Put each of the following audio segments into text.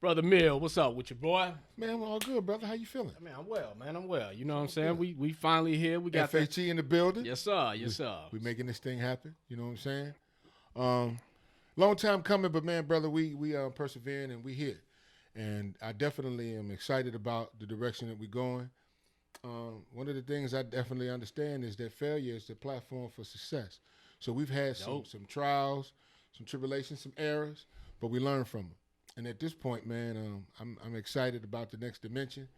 Brother Mill, what's up with you, boy? Man, I'm all good, brother. How you feeling? Man, I'm well, man. I'm well. You know what I'm saying? We finally here. We got FHE in the building. Yes, sir. Yes, sir. We making this thing happen. You know what I'm saying? Long time coming, but man, brother, we persevering and we here. And I definitely am excited about the direction that we're going. One of the things I definitely understand is that failure is the platform for success. So we've had some trials, some tribulations, some errors, but we learn from them. And at this point, man, I'm excited about the next dimension.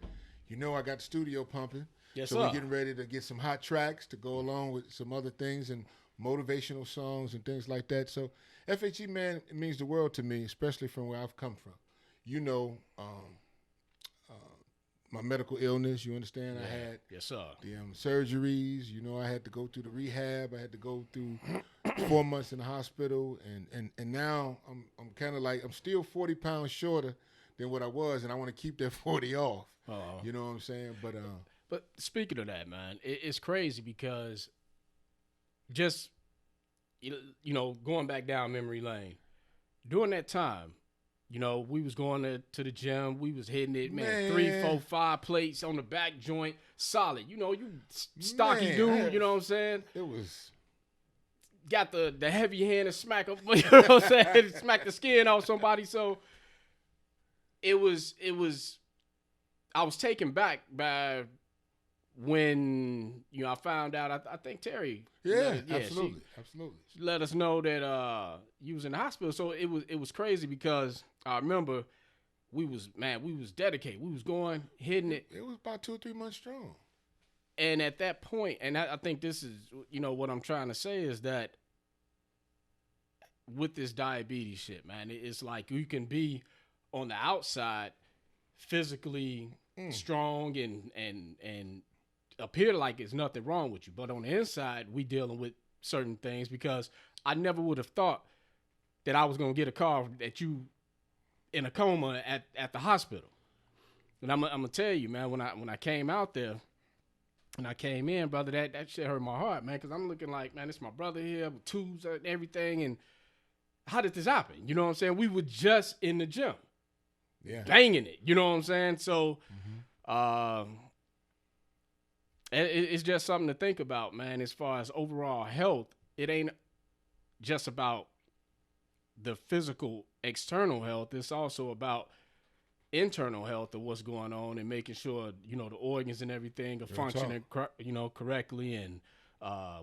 You know, I got the studio pumping. Yes, so sir. We're getting ready to get some hot tracks to go along with some other things and motivational songs and things like that. So FHE, man, it means the world to me, especially from where I've come from. You know, my medical illness, you understand? Yeah. I had yes, sir. the surgeries. You know, I had to go through the rehab. I had to go through 4 months in the hospital, and now I'm kind of like I'm still 40 pounds shorter than what I was, and I want to keep that 40 off. You know what I'm saying? But speaking of that, man, it's crazy because just you know going back down memory lane during that time. You know, we was going to the gym. We was hitting it, man. 3, 4, 5 plates on the back joint, solid. You know, you stocky dude. You know what I'm saying? It was got the heavy hand and smack up. You know what I'm saying? Smack the skin off somebody. So it was. I was taken back by when I found out. I think Terry. Absolutely. She let us know that you was in the hospital. So it was crazy because I remember we was dedicated. We was going, hitting it. It was about 2 or 3 months strong. And at that point, and I think this is, what I'm trying to say is that with this diabetes shit, man, it's like you can be on the outside physically strong and appear like it's nothing wrong with you. But on the inside, we dealing with certain things because I never would have thought that I was going to get a call that you in a coma at the hospital. And I'm going to tell you, man, when I came out there and I came in, brother, that shit hurt my heart, man, because I'm looking like, man, it's my brother here with tubes and everything. And how did this happen? You know what I'm saying? We were just in the gym. Yeah. Banging it. You know what I'm saying? So, it's just something to think about, man, as far as overall health. It ain't just about the physical external health. It's also about internal health of what's going on and making sure, the organs and everything are functioning, correctly, and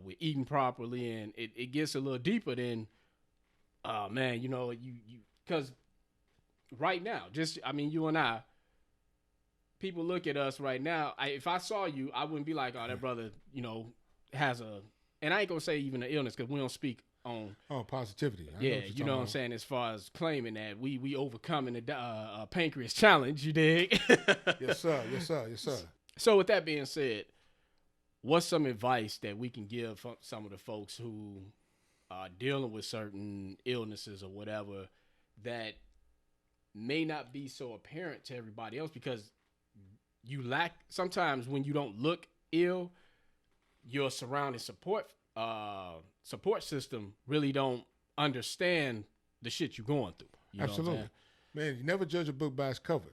we're eating properly. And it gets a little deeper than, man, you because right now, you and I, people look at us right now. If I saw you, I wouldn't be like, oh, that brother, has a, and I ain't gonna say even an illness because we don't speak on. Oh, positivity. You know what I'm saying? As far as claiming that we overcoming the pancreas challenge, you dig? Yes, sir. So with that being said, what's some advice that we can give some of the folks who are dealing with certain illnesses or whatever that may not be so apparent to everybody else because you lack, sometimes when you don't look ill, your surrounding support system really don't understand the shit you're going through. You Absolutely. Know Man, you never judge a book by its cover.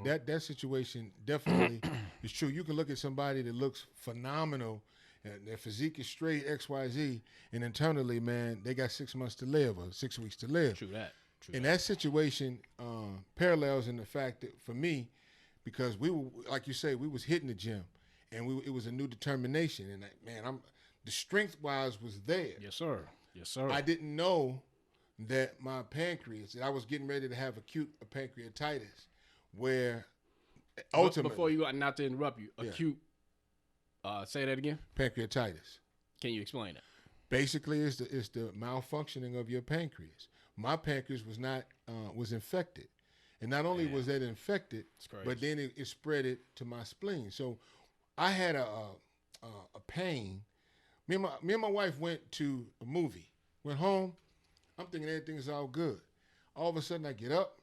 That situation definitely is true. You can look at somebody that looks phenomenal and their physique is straight XYZ, and internally, man, they got 6 months to live or 6 weeks to live. True that. That situation parallels in the fact that for me, because we were, like you say, we was hitting the gym, and it was a new determination, and man, the strength-wise was there. Yes, sir. I didn't know that my pancreas, that I was getting ready to have acute pancreatitis, where ultimately... Before you, not to interrupt you, acute, say that again? Pancreatitis. Can you explain that? Basically, it's the malfunctioning of your pancreas. My pancreas was infected. And not only was that infected, but then it spread it to my spleen. So I had a pain. Me and my wife went to a movie. Went home. I'm thinking everything's all good. All of a sudden I get up.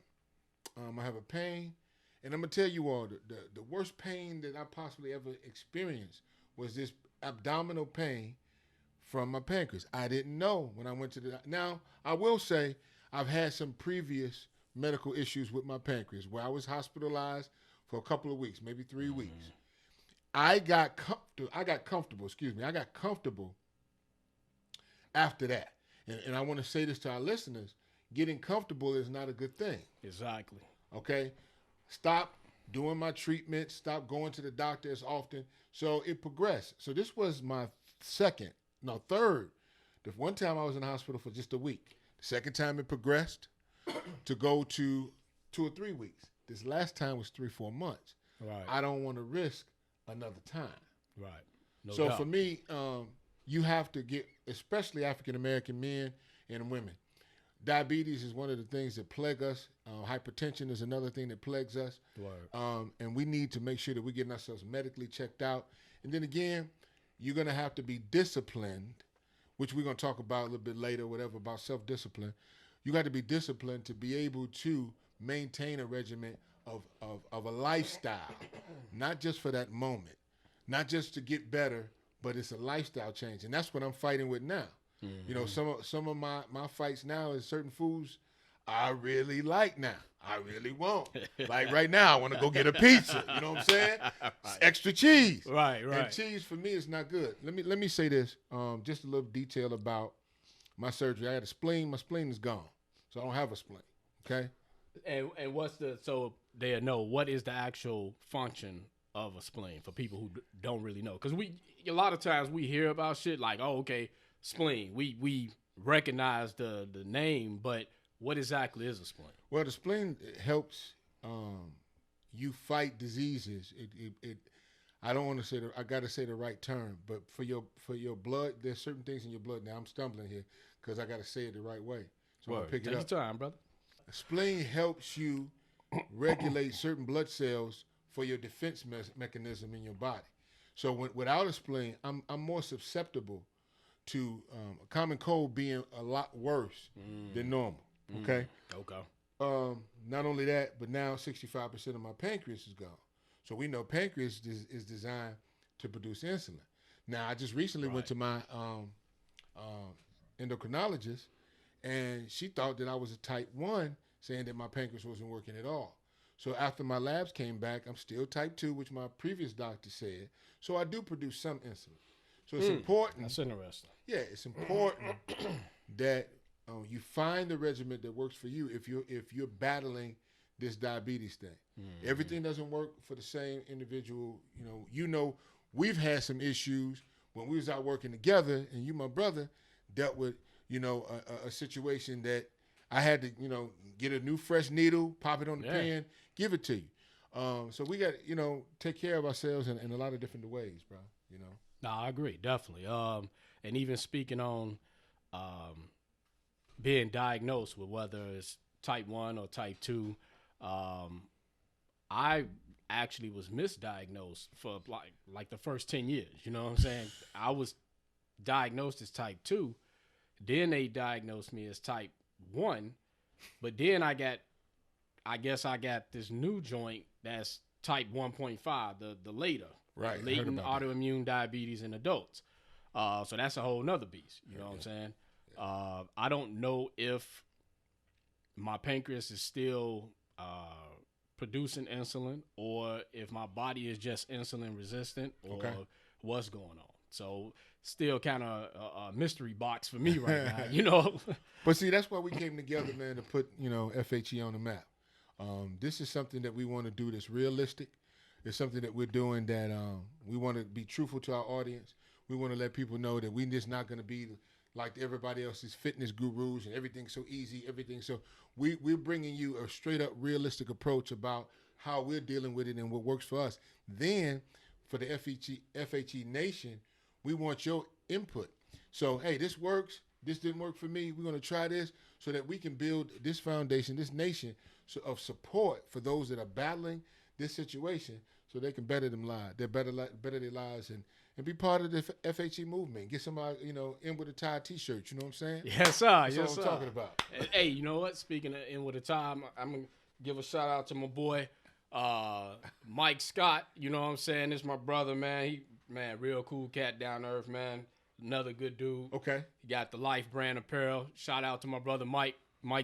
I have a pain. And I'm going to tell you all, the worst pain that I possibly ever experienced was this abdominal pain from my pancreas. I didn't know when I went to now, I will say I've had some previous medical issues with my pancreas where I was hospitalized for a couple of weeks, maybe 3 weeks. I got comfortable after that. And I want to say this to our listeners, getting comfortable is not a good thing. Exactly. Okay? Stop doing my treatment, stop going to the doctor as often. So it progressed. So this was my third. The one time I was in the hospital for just a week. The second time it progressed to go to 2 or 3 weeks. This last time was 3-4 months. Right. I don't want to risk another time. Right. No so doubt. for me, you have to get, especially African-American men and women, diabetes is one of the things that plague us. Hypertension is another thing that plagues us. And we need to make sure that we're getting ourselves medically checked out. And then again, you're going to have to be disciplined, which we're going to talk about a little bit later, whatever, about self-discipline. You got to be disciplined to be able to maintain a regimen of a lifestyle, not just for that moment, not just to get better, but it's a lifestyle change. And that's what I'm fighting with now. Mm-hmm. You know, some of my fights now is certain foods I really like now. I really want. Like right now, I want to go get a pizza. You know what I'm saying? Right. Extra cheese. Right. And cheese for me is not good. Let me say this. Just a little detail about my surgery. I had a spleen. My spleen is gone, so I don't have a spleen. Okay. And what's so they know what is the actual function of a spleen for people who don't really know? Because a lot of times we hear about shit like, oh, okay, spleen. We recognize the name, but what exactly is a spleen? Well, the spleen helps you fight diseases. It I don't want to say I got to say the right term, but for your blood, there's certain things in your blood. Now I'm stumbling here because I got to say it the right way. So I'll pick it up. Take your time, brother. A spleen helps you regulate certain blood cells for your defense mechanism in your body. So without a spleen, I'm more susceptible to a common cold being a lot worse than normal. Okay. Okay. Not only that, but now 65% of my pancreas is gone. So we know pancreas is designed to produce insulin. Now I just recently went to my endocrinologist, and she thought that I was a type 1, saying that my pancreas wasn't working at all. So after my labs came back, I'm still type 2, which my previous doctor said. So I do produce some insulin. So it's important. That's interesting. Yeah, it's important that you find the regimen that works for you if you're battling this diabetes thing. Mm-hmm. Everything doesn't work for the same individual. You know, we've had some issues when we was out working together, and you, my brother, dealt with a situation that I had to get a new fresh needle, pop it on the pen, give it to you. So we got take care of ourselves in a lot of different ways, bro. No, I agree, definitely. And even speaking on being diagnosed with whether it's type 1 or type 2, I actually was misdiagnosed for like the first 10 years. You know what I'm saying? I was diagnosed as type 2. Then they diagnosed me as type 1. But then I got this new joint that's type 1.5, the later. Right. Latent autoimmune diabetes in adults. So that's a whole nother beast. You know what I'm saying? I don't know if my pancreas is still producing insulin or if my body is just insulin resistant or what's going on. So still kind of a mystery box for me right now, But see, that's why we came together, man, to put, FHE on the map. This is something that we want to do that's realistic. It's something that we're doing that we want to be truthful to our audience. We want to let people know that we're just not going to be like everybody else's fitness gurus and everything's so easy, so we're bringing you a straight up realistic approach about how we're dealing with it and what works for us. Then for the FHE Nation, we want your input. So, hey, this works. This didn't work for me. We're going to try this so that we can build this foundation, this nation of support for those that are battling this situation so they can better them lives, better their lives and be part of the FHE movement. Get somebody, in with a tie t-shirt. You know what I'm saying? Yes, sir. That's yes, what I'm talking about. Hey, you know what? Speaking of in with a tie, I'm going to give a shout out to my boy, Mike Scott. You know what I'm saying? This is my brother, man. Real cool cat, down to earth, man. Another good dude. Okay. He got the Life brand apparel. Shout out to my brother, Mike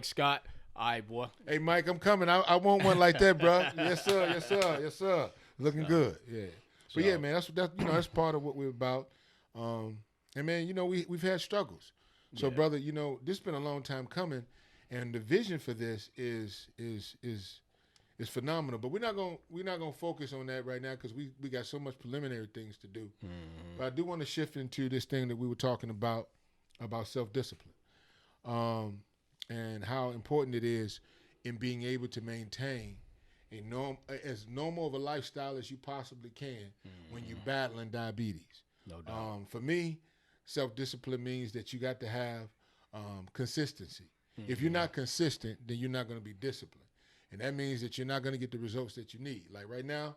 Scott. All right, boy. Hey, Mike, I'm coming. I want one like that, bro. Yes, sir. Yes, sir. Yes, sir. Looking good. Yeah. But yeah, man, that's part of what we're about. And man, we've had struggles. So, brother, this has been a long time coming, and the vision for this is phenomenal. But we're not gonna focus on that right now because we got so much preliminary things to do. Mm-hmm. But I do want to shift into this thing that we were talking about self-discipline, and how important it is in being able to maintain as normal of a lifestyle as you possibly can when you're battling diabetes. No doubt. For me, self-discipline means that you got to have consistency. Mm-hmm. If you're not consistent, then you're not going to be disciplined. And that means that you're not going to get the results that you need. Like right now,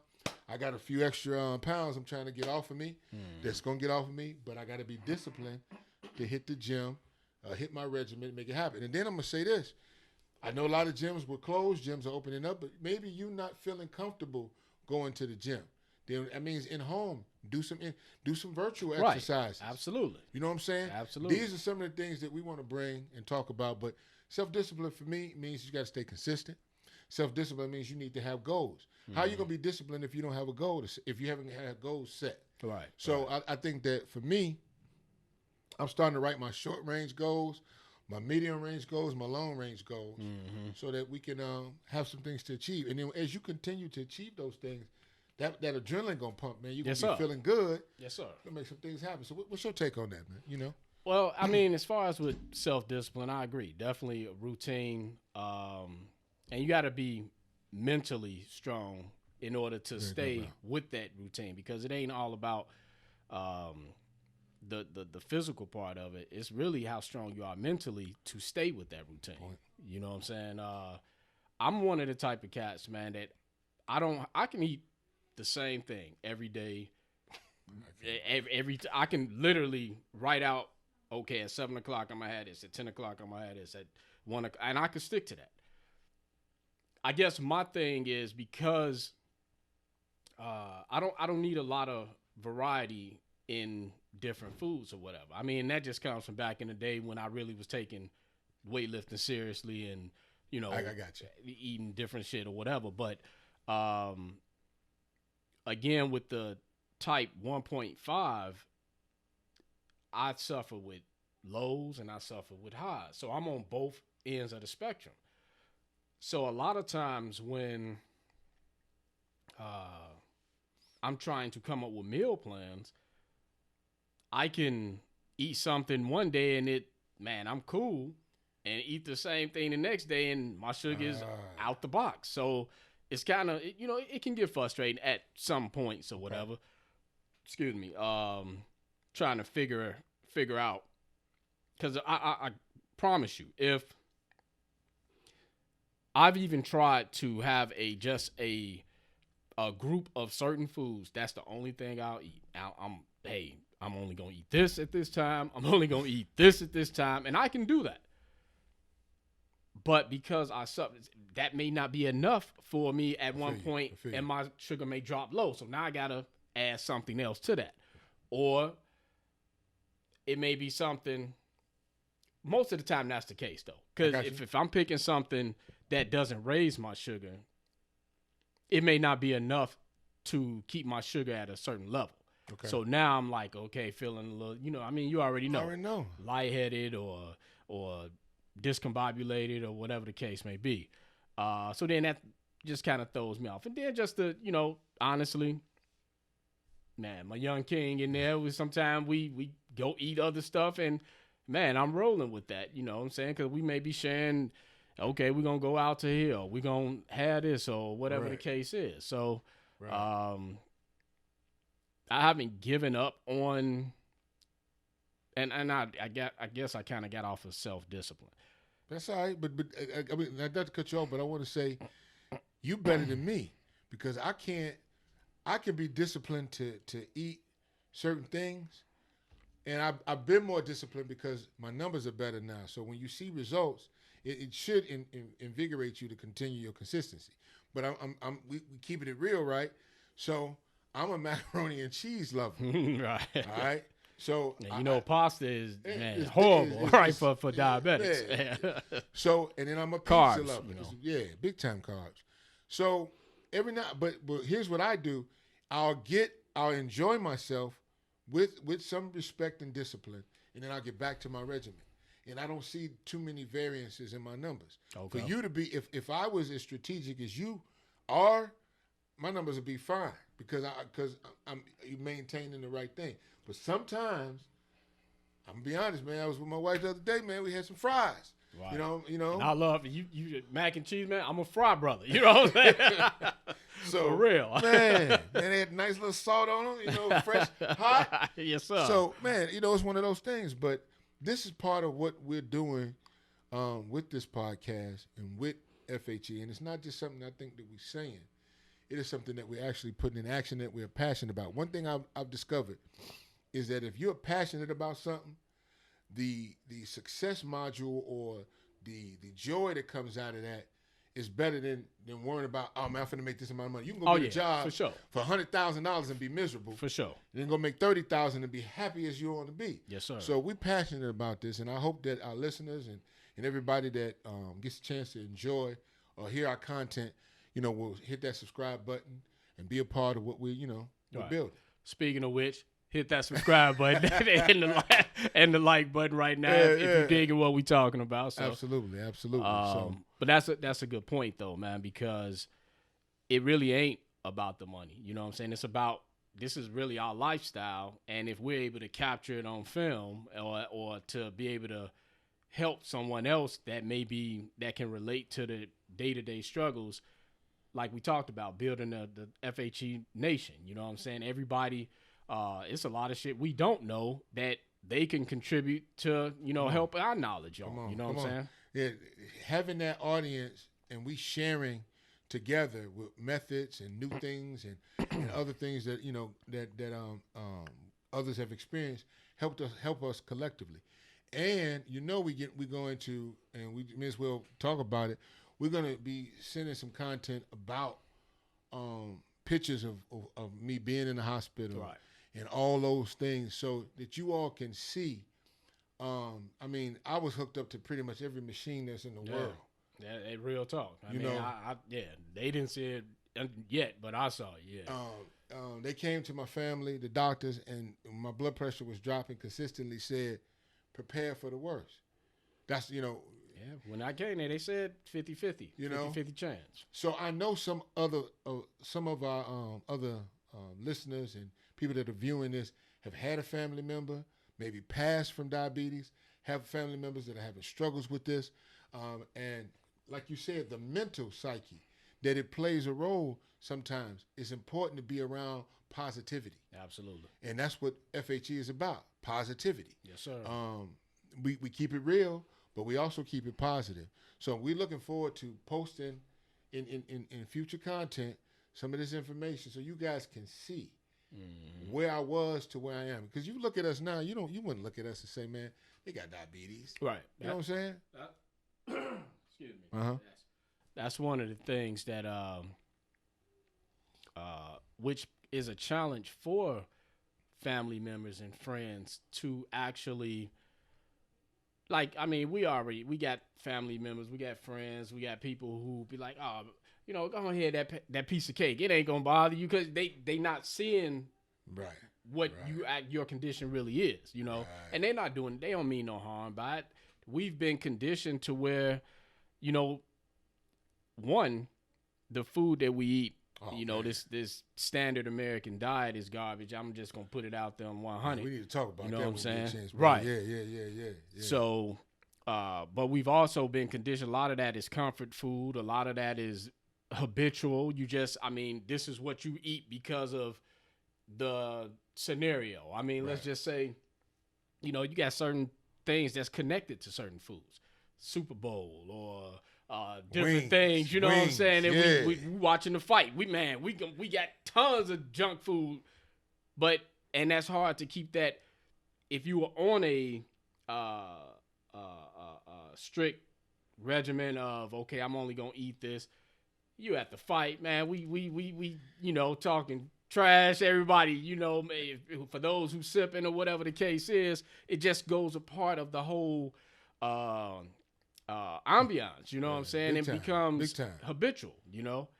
I got a few extra pounds I'm trying to get off of me. That's going to get off of me, but I got to be disciplined to hit the gym, hit my regimen, make it happen. And then I'm going to say this. I know a lot of gyms were closed. Gyms are opening up, but maybe you're not feeling comfortable going to the gym. Then that means in home, do some virtual exercises. Absolutely. You know what I'm saying? Absolutely. These are some of the things that we want to bring and talk about. But self-discipline for me means you got to stay consistent. Self-discipline means you need to have goals. Mm-hmm. How are you going to be disciplined if you don't have a goal, if you haven't had goals set? Right. So I think that for me, I'm starting to write my short-range goals, my medium-range goals, my long-range goals, so that we can have some things to achieve. And then as you continue to achieve those things, that adrenaline going to pump, man. You're going to be feeling good. Yes, sir. Going to make some things happen. So what's your take on that, man? Well, I mean, as far as with self-discipline, I agree. Definitely a routine. And you got to be mentally strong in order to stay with that routine, because it ain't all about the physical part of it. It's really how strong you are mentally to stay with that routine. You know what I'm saying? I'm one of the type of cats, man, that I can eat the same thing every day. I can literally write out, okay, at 7 o'clock I'm gonna have this, at 10 o'clock I'm gonna have this, at 1 o'clock, and I can stick to that. I guess my thing is because I don't need a lot of variety in different foods or whatever. I mean, that just comes from back in the day when I really was taking weightlifting seriously and, I got you. Eating different shit or whatever. But again, with the type 1.5, I suffer with lows and I suffer with highs. So I'm on both ends of the spectrum. So a lot of times when I'm trying to come up with meal plans, I can eat something one day and I'm cool, and eat the same thing the next day and my sugar is out the box. So it's kind of, it can get frustrating at some points or whatever. Okay. Excuse me. Trying to figure out, because I promise you, if I've even tried to have a group of certain foods, that's the only thing I'll eat. I'm only going to eat this at this time. I'm only going to eat this at this time. And I can do that. But because I suffer, that may not be enough for me at one point, and my sugar may drop low. So now I got to add something else to that. Or it may be something, most of the time that's the case, though. Because if I'm picking something that doesn't raise my sugar, it may not be enough to keep my sugar at a certain level. Okay. So now I'm like, okay, feeling a little, you already know. Lightheaded or discombobulated or whatever the case may be. So then that just kind of throws me off. And then just honestly, man, my young king in there, sometimes we go eat other stuff, and man, I'm rolling with that, you know what I'm saying? Because we may be sharing, okay, we're going to go out to here, or we're going to have this, or whatever the case is. So I haven't given up on, and I guess I kind of got off of self-discipline. That's all right, but I mean, not to cut you off, but I want to say you better than me, because I can be disciplined to eat certain things, and I've been more disciplined because my numbers are better now. So when you see results, it should invigorate you to continue your consistency. But we keeping it real, right? So I'm a macaroni and cheese lover. Right. All right. So pasta is horrible, for diabetics. Yeah. So, and then I'm a pizza Carbs, lover. Yeah, big time carbs. So every night, but here's what I do: I'll enjoy myself with some respect and discipline, and then I'll get back to my regimen. And I don't see too many variances in my numbers. Okay. For you to be, if I was as strategic as you are, my numbers would be fine because I'm maintaining the right thing. But sometimes, I'm gonna be honest, man. I was with my wife the other day, man. We had some fries. Right. You know. And I love you mac and cheese, man. I'm a fry brother. You know what I'm saying? So for real, man. They had nice little salt on them. Fresh, hot. Yes, sir. So man, it's one of those things. But this is part of what we're doing with this podcast and with FHE, and it's not just something I think that we're saying. It is something that we're actually putting in action that we're passionate about. One thing I've discovered is that if you're passionate about something, the success module or the joy that comes out of that is better than worrying about, oh man, I'm finna make this amount of money. You can go get a job for $100,000 and be miserable. For sure. Then go make $30,000 and be happy as you want to be. Yes, sir. So we're passionate about this, and I hope that our listeners and everybody that gets a chance to enjoy or hear our content, will hit that subscribe button and be a part of what we're building. Speaking of which, hit that subscribe button and the like button right now if you're digging what we're talking about. So, absolutely. But that's a good point though, man, because it really ain't about the money. You know what I'm saying? It's about, this is really our lifestyle, and if we're able to capture it on film or to be able to help someone else that can relate to the day-to-day struggles, like we talked about, building the FHE nation. You know what I'm saying? Everybody, it's a lot of shit we don't know that they can contribute to, help our knowledge on. You know what I'm saying? Yeah, having that audience and we sharing together with methods and new things and other things that others have experienced help us collectively. And we go into, and we may as well talk about it. We're gonna be sending some content about pictures of me being in the hospital, right, and all those things, so that you all can see. I was hooked up to pretty much every machine that's in the world. Yeah, real talk. They didn't see it yet, but I saw it. Yeah. They came to my family, the doctors, and my blood pressure was dropping. Consistently said, prepare for the worst. That's Yeah, when I came there, they said 50-50, 50-50 chance. So I know some of our other listeners and people that are viewing this have had a family member, maybe passed from diabetes, have family members that are having struggles with this. And like you said, the mental psyche, that it plays a role sometimes. It's important to be around positivity. Absolutely. And that's what FHE is about, positivity. Yes, sir. We keep it real, but we also keep it positive. So we're looking forward to posting in future content some of this information so you guys can see where I was to where I am. Because you look at us now, you wouldn't look at us and say, man, they got diabetes. Right. You know what I'm saying? Excuse me. Uh-huh. That's one of the things that which is a challenge for family members and friends to actually, we got family members, we got friends, we got people who be like, oh, go ahead, that piece of cake, it ain't gonna bother you, because they not seeing what your condition really is, right. And they don't mean no harm by it. We've been conditioned to where, one, the food that we eat, this standard American diet is garbage. I'm just gonna put it out there on 100. We need to talk about that. You know what I'm saying? Chance, right. Yeah. So, but we've also been conditioned. A lot of that is comfort food. A lot of that is habitual. This is what you eat because of the scenario. Let's just say, you got certain things that's connected to certain foods. Super Bowl or different things, what I'm saying? And we watching the fight. We got tons of junk food, and that's hard to keep that. If you were on a strict regimen of, okay, I'm only gonna eat this, you at the fight, man. We talking trash. Everybody, for those who sipping or whatever the case is, it just goes a part of the whole ambiance. You know what I'm saying? It becomes habitual.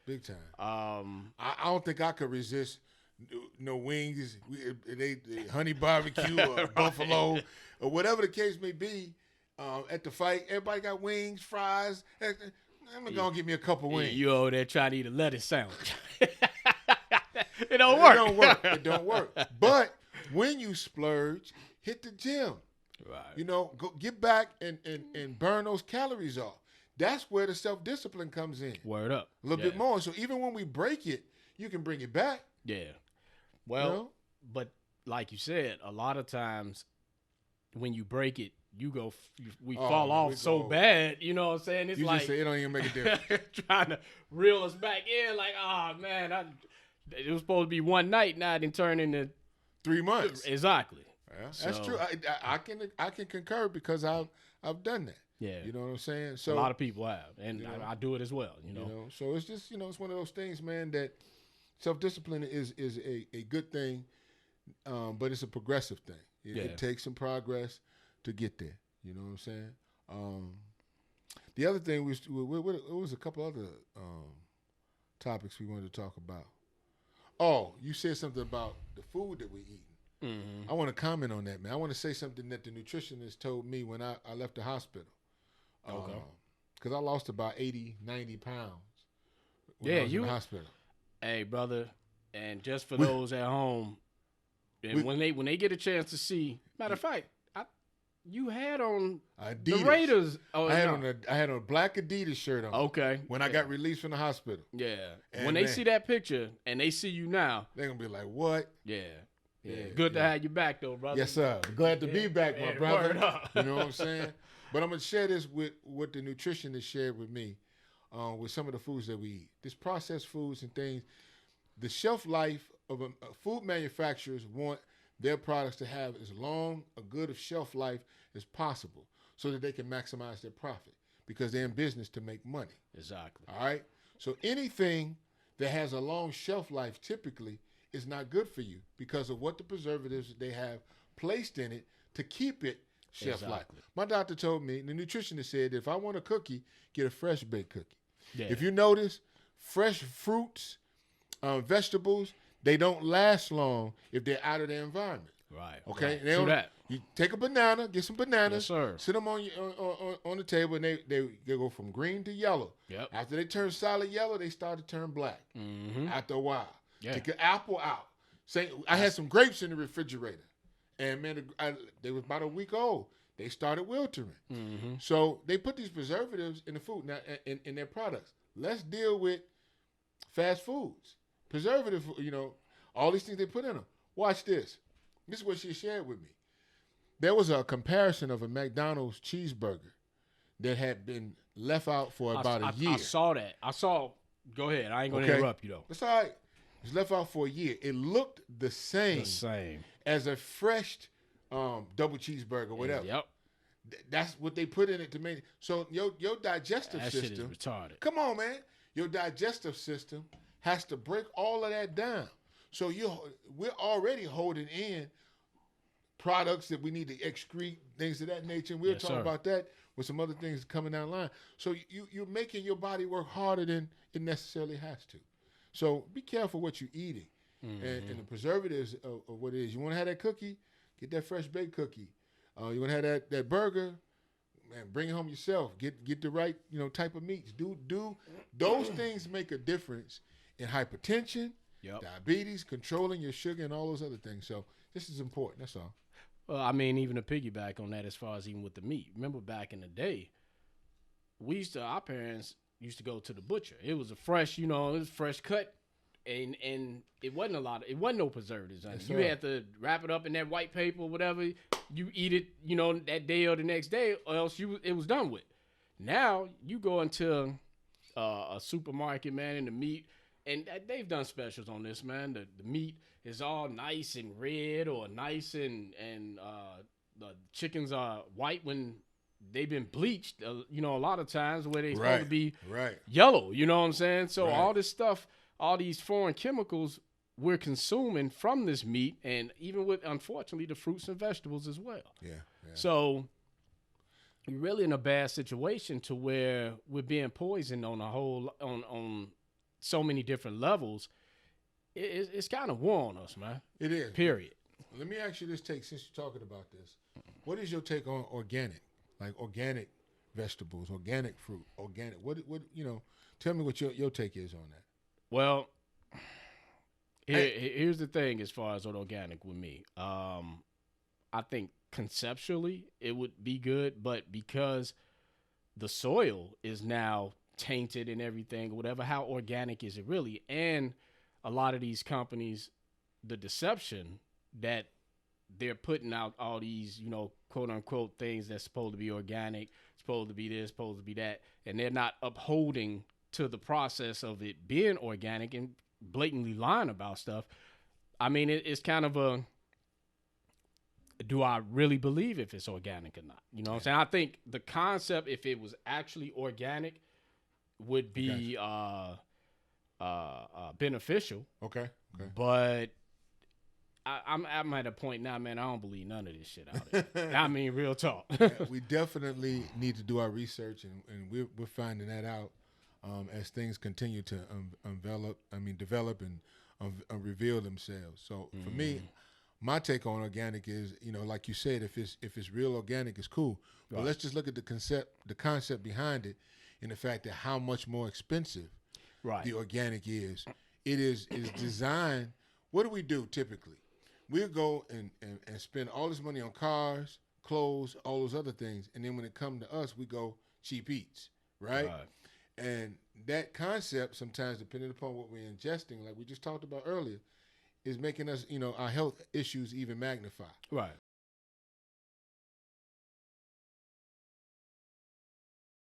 Big time. I don't think I could resist no wings, they honey barbecue or right. Buffalo or whatever the case may be. At the fight, everybody got wings, fries. I'm gonna get me a couple wings. You over there trying to eat a lettuce sandwich. It don't work. It don't work. But when you splurge, hit the gym. Right. Go get back and burn those calories off. That's where the self-discipline comes in. Word up. A little bit more. So even when we break it, you can bring it back. Yeah. Well, but like you said, a lot of times when you break it, we fall off so bad, you know what I'm saying? It's just say it don't even make a difference. Trying to reel us back in, like, oh man, it was supposed to be one night, now it didn't turn into 3 months. Exactly. Yeah, that's true. I can concur because I've done that. Yeah. You know what I'm saying? So a lot of people have, and I do it as well. So it's just it's one of those things, man, that self-discipline is a good thing, but it's a progressive thing. It takes some progress to get there. You know what I'm saying? The other thing it was a couple other topics we wanted to talk about. Oh, you said something about the food that we eat. Mm-hmm. I want to comment on that, man. I want to say something that the nutritionist told me when I left the hospital. Okay. Because I lost about 80, 90 pounds when I was in the hospital. Hey, brother, and just for those at home, when they get a chance to see, matter of fact, you had on Adidas. The Raiders. Oh, I had on a black Adidas shirt on. Okay. When I got released from the hospital. Yeah. And when they see that picture and they see you now, they're gonna be like, "What?" Yeah. Good to have you back, though, brother. Yes, sir. Glad to be back, my brother. You know what I'm saying? But I'm gonna share this with what the nutritionist shared with me, with some of the foods that we eat. This processed foods and things. The shelf life of food manufacturers want their products to have as long a good of shelf life as possible so that they can maximize their profit because they're in business to make money. Exactly. All right? So anything that has a long shelf life typically is not good for you because of what the preservatives they have placed in it to keep it shelf life. My doctor told me, the nutritionist said, if I want a cookie, get a fresh baked cookie. Yeah. If you notice, fresh fruits, vegetables, they don't last long if they're out of their environment. Right. Okay. Right. True that. You take a banana, get some bananas, yes, sir. Sit them on the table, and they go from green to yellow. Yep. After they turn solid yellow, they start to turn black. Mm-hmm. After a while, take an apple out. I had some grapes in the refrigerator, and man, they was about a week old. They started wilting. Mm-hmm. So they put these preservatives in the food now in their products. Let's deal with fast foods, preservative. All these things they put in them. Watch this. This is what she shared with me. There was a comparison of a McDonald's cheeseburger that had been left out for about a year. I saw that. Go ahead. I ain't going to interrupt you, though. It's all right. It was left out for a year. It looked the same as a fresh double cheeseburger, whatever. Yep. That's what they put in it to make it. So your digestive system. Shit is retarded. Come on, man. Your digestive system has to break all of that down. So we're already holding in products that we need to excrete, things of that nature. And we'll talk about that with some other things coming down the line. So you're making your body work harder than it necessarily has to. So be careful what you're eating. Mm-hmm. And the preservatives of what it is. You want to have that cookie? Get that fresh baked cookie. You want to have that burger? Man, bring it home yourself. Get the right type of meats. Do those things make a difference in hypertension, diabetes, controlling your sugar, and all those other things. So this is important. That's all. Well, I mean, even to piggyback on that, as far as even with the meat. Remember back in the day, our parents used to go to the butcher. It was a fresh, it was fresh cut, and it wasn't no preservatives. You had to wrap it up in that white paper or whatever. You eat it, that day or the next day, or else it was done with. Now you go into a supermarket, man, and the meat, and they've done specials on this, man. The meat is all nice and red or nice and the chickens are white when they've been bleached, a lot of times where they're supposed to be yellow, you know what I'm saying? So all this stuff, all these foreign chemicals we're consuming from this meat, and even with, unfortunately, the fruits and vegetables as well. Yeah. So you're really in a bad situation to where we're being poisoned on on so many different levels. It's kind of war on us, man. It is. Period. Let me ask you this take, since you're talking about this. What is your take on organic? Like organic vegetables, organic fruit, organic. What tell me what your take is on that. Well, here's the thing as far as organic with me. I think conceptually it would be good, but because the soil is now tainted and everything, or whatever, how organic is it really? And a lot of these companies, the deception that they're putting out all these, quote unquote things that's supposed to be organic, supposed to be this, supposed to be that, and they're not upholding to the process of it being organic and blatantly lying about stuff. I mean, it's kind of a, do I really believe if it's organic or not? You know what I'm saying? I think the concept, if it was actually organic, would be beneficial. Okay. But I'm at a point now, man, I don't believe none of this shit out there. I mean, real talk. We definitely need to do our research, and we're finding that out as things continue to develop and reveal themselves. So for me, my take on organic is, like you said, if it's real organic, it's cool. But let's just look at the concept behind it, and the fact that how much more expensive the organic is. It is designed. What do we do typically? We'll go and spend all this money on cars, clothes, all those other things, and then when it comes to us, we go cheap eats, right? And that concept, sometimes depending upon what we're ingesting, like we just talked about earlier, is making us, our health issues even magnify. Right.